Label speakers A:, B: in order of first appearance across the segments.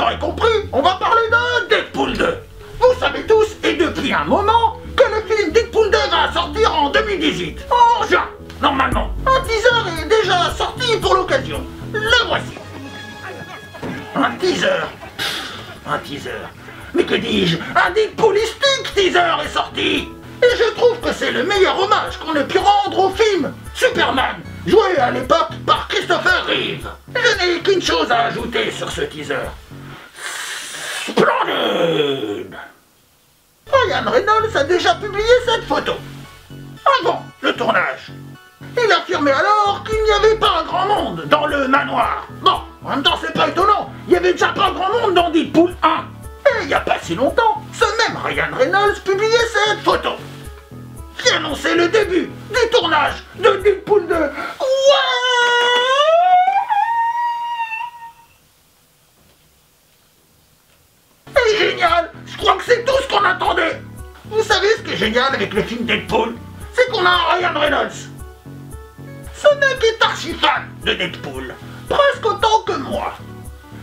A: l'aurez compris, on va parler de Deadpool 2. Vous savez tous, et depuis un moment, que le film Deadpool 2 va sortir en 2018, en juin, normalement. Un teaser est déjà sorti pour l'occasion. Le voici. Un teaser. Un teaser. Mais que dis-je? Un Deadpoolistique teaser est sorti. Et je trouve que c'est le meilleur hommage qu'on ait pu rendre au film Superman, joué à l'époque par Christopher Reeve. Je n'ai qu'une chose à ajouter sur ce teaser. Splendide! Ryan Reynolds a déjà publié cette photo. Avant le tournage. Il affirmait alors qu'il n'y avait pas un grand monde dans le manoir. Bon, en même temps c'est pas étonnant, il n'y avait déjà pas un grand monde dans Deadpool 1. Et il n'y a pas si longtemps, ce même Ryan Reynolds publiait cette photo qui annonçait le début du tournage de Deadpool 2. Ouais! C'est génial! Je crois que c'est tout ce qu'on attendait. Vous savez ce qui est génial avec le film Deadpool? C'est qu'on a un Ryan Reynolds. Ce mec est archi fan de Deadpool, presque autant que moi.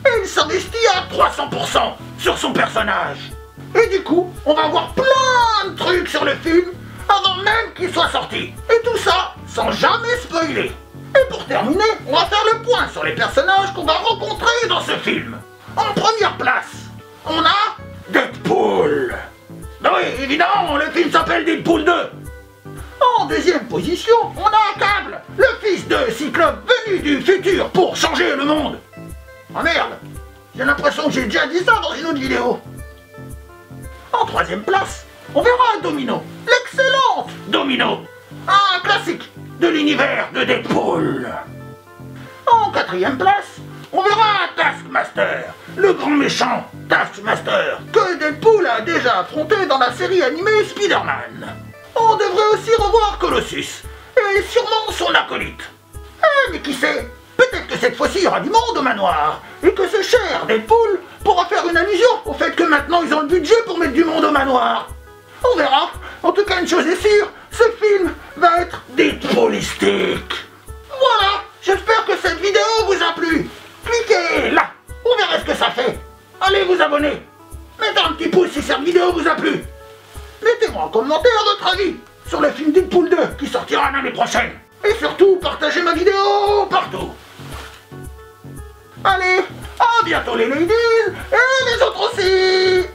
A: Et il s'investit à 300% sur son personnage. Et du coup, on va voir plein de trucs sur le film avant même qu'il soit sorti. Et tout ça sans jamais spoiler. Et pour terminer, on va faire le point sur les personnages qu'on va rencontrer dans ce film. En première place, on a Deadpool. Ben oui, évidemment, le film s'appelle Deadpool 2. En deuxième position, on a Cable, le fils de Cyclope venu du futur pour changer le monde. Oh merde, j'ai l'impression que j'ai déjà dit ça dans une autre vidéo. En troisième place, on verra Domino, l'excellente Domino, un classique de l'univers de Deadpool. En quatrième place, on verra Taskmaster, le grand méchant Taskmaster, que Deadpool a déjà affronté dans la série animée Spider-Man. On devrait aussi revoir Colossus, et sûrement son acolyte. Mais qui sait, peut-être que cette fois-ci il y aura du monde au manoir, et que ce cher Deadpool pourra faire une allusion au fait que maintenant ils ont le budget pour mettre du monde au manoir. On verra. En tout cas, une chose est sûre, ce film va être Deadpoolistique. Voilà, j'espère que cette vidéo vous a plu. Cliquez là, vous verrez ce que ça fait. Allez vous abonner. Mettez un petit pouce si cette vidéo vous a plu. Mettez-moi en commentaire votre avis sur le film Deadpool 2 qui sortira l'année prochaine. Et surtout, partagez ma vidéo partout. Allez, à bientôt les ladies et les autres aussi.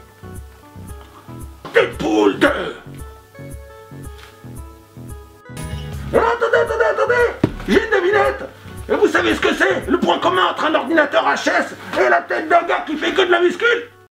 A: Deadpool 2. Attendez, j'ai une devinette. Et vous savez ce que c'est? Le point commun entre un ordinateur HS et la tête d'un gars qui fait que de la muscule?